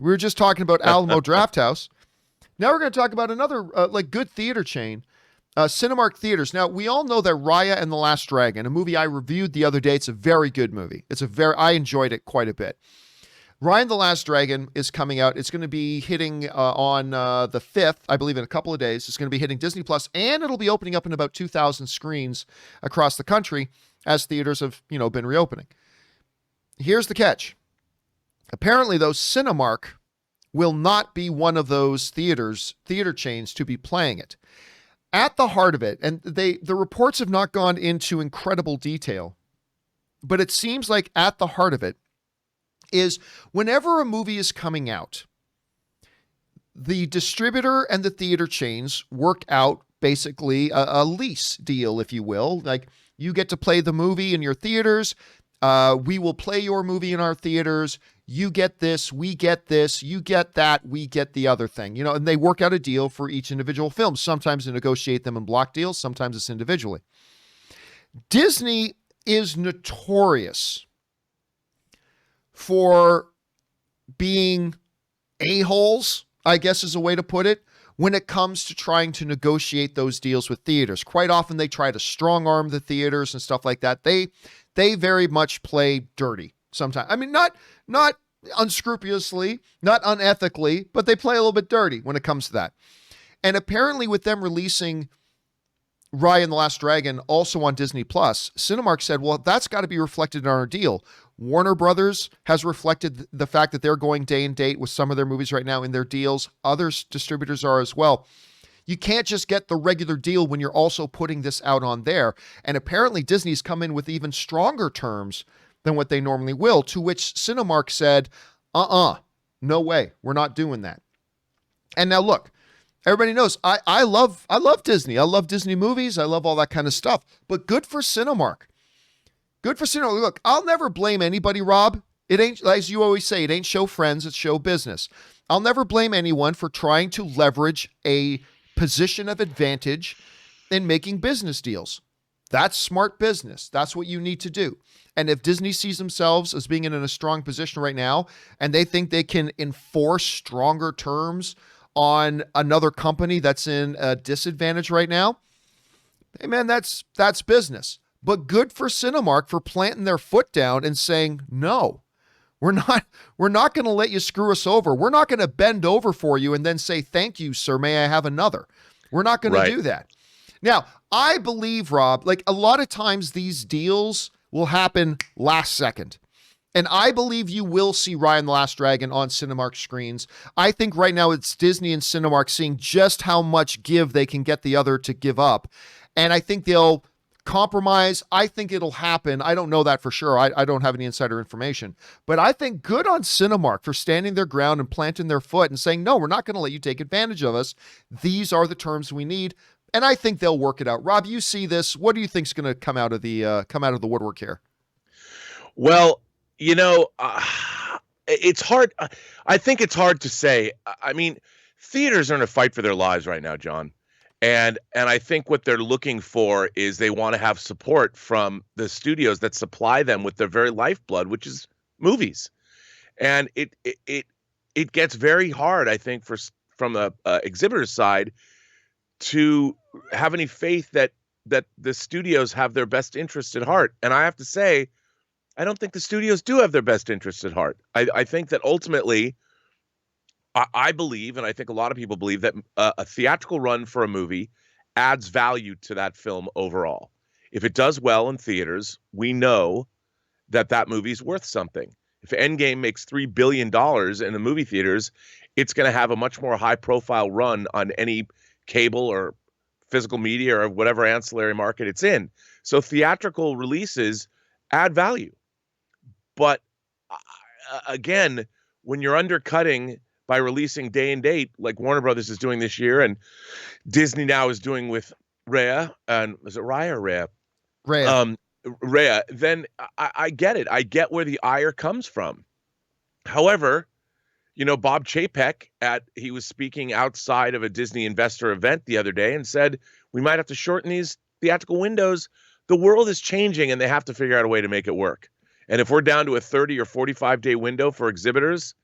We were just talking about Alamo Drafthouse. Now we're going to talk about another good theater chain, Cinemark Theaters. Now, we all know that Raya and the Last Dragon, a movie I reviewed the other day, it's a very good movie. I enjoyed it quite a bit. Raya and the Last Dragon is coming out. It's going to be hitting on the 5th, I believe, in a couple of days. It's going to be hitting Disney Plus, and it'll be opening up in about 2,000 screens across the country as theaters have, been reopening. Here's the catch. Apparently, though, Cinemark will not be one of those theater chains to be playing it. At the heart of it, and the reports have not gone into incredible detail, but it seems like at the heart of it is whenever a movie is coming out, the distributor and the theater chains work out basically a lease deal, if you will. Like, you get to play the movie in your theaters. We will play your movie in our theaters. You get this, we get this, you get that, we get the other thing. And they work out a deal for each individual film. Sometimes they negotiate them in block deals. Sometimes it's individually. Disney is notorious for being a-holes, I guess is a way to put it, when it comes to trying to negotiate those deals with theaters. Quite often they try to strong arm the theaters and stuff like that. They very much play dirty sometimes. I mean, not unscrupulously, not unethically, but they play a little bit dirty when it comes to that. And apparently with them releasing Raya and the Last Dragon also on Disney Plus, Cinemark said, well, that's got to be reflected in our deal. Warner Brothers has reflected the fact that they're going day and date with some of their movies right now in their deals. Other distributors are as well. You can't just get the regular deal when you're also putting this out on there. And apparently Disney's come in with even stronger terms than what they normally will, to which Cinemark said, no way, we're not doing that. And now look, everybody knows I love Disney. I love Disney movies. I love all that kind of stuff. But good for Cinemark. Good for Cinemark. Look, I'll never blame anybody, Rob. It ain't, as you always say, it ain't show friends, it's show business. I'll never blame anyone for trying to leverage a position of advantage in making business deals. That's smart business. That's what you need to do. And if Disney sees themselves as being in a strong position right now, and they think they can enforce stronger terms on another company that's in a disadvantage right now, hey man, that's business. But good for Cinemark for planting their foot down and saying, no, we're not going to let you screw us over. We're not going to bend over for you and then say, thank you, sir. May I have another? We're not going to do that. Now, I believe, Rob, like a lot of times these deals will happen last second. And I believe you will see Raya and the Last Dragon on Cinemark screens. I think right now it's Disney and Cinemark seeing just how much give they can get the other to give up. And I think they'll compromise. I think it'll happen. I don't know that for sure. I don't have any insider information. But I think good on Cinemark for standing their ground and planting their foot and saying, no, we're not going to let you take advantage of us. These are the terms we need. And I think they'll work it out. Rob, you see this. What do you think is going to come out of the woodwork here? Well, it's hard. I think it's hard to say. I mean, theaters are in a fight for their lives right now, John. And I think what they're looking for is they want to have support from the studios that supply them with their very lifeblood, which is movies. And it gets very hard, I think, from the exhibitor's side to have any faith that the studios have their best interest at heart. And I have to say, I don't think the studios do have their best interest at heart. I think that ultimately, I believe, and I think a lot of people believe, that a theatrical run for a movie adds value to that film overall. If it does well in theaters, we know that movie's worth something. If Endgame makes $3 billion in the movie theaters, it's going to have a much more high-profile run on any cable or physical media or whatever ancillary market it's in. So theatrical releases add value. But again, when you're undercutting by releasing day and date, like Warner Brothers is doing this year, and Disney now is doing with Raya, and is it Raya or Raya? Raya. Raya, then I get it. I get where the ire comes from. However, Bob Chapek, he was speaking outside of a Disney investor event the other day and said, we might have to shorten these theatrical windows. The world is changing and they have to figure out a way to make it work. And if we're down to a 30 or 45 day window for exhibitors,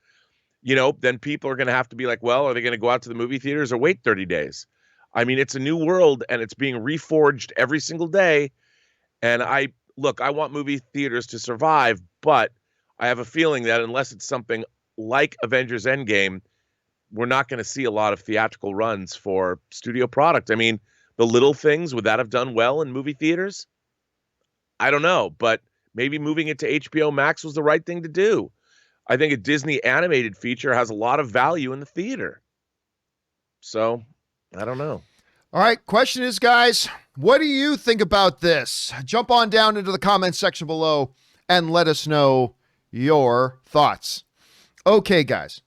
then people are going to have to be like, well, are they going to go out to the movie theaters or wait 30 days? I mean, it's a new world and it's being reforged every single day. And I want movie theaters to survive, but I have a feeling that unless it's something like Avengers Endgame, we're not going to see a lot of theatrical runs for studio product. I mean, the little things, would that have done well in movie theaters? I don't know, but maybe moving it to HBO Max was the right thing to do. I think a Disney animated feature has a lot of value in the theater. So, I don't know. All right, question is, guys, what do you think about this? Jump on down into the comments section below and let us know your thoughts. Okay, guys,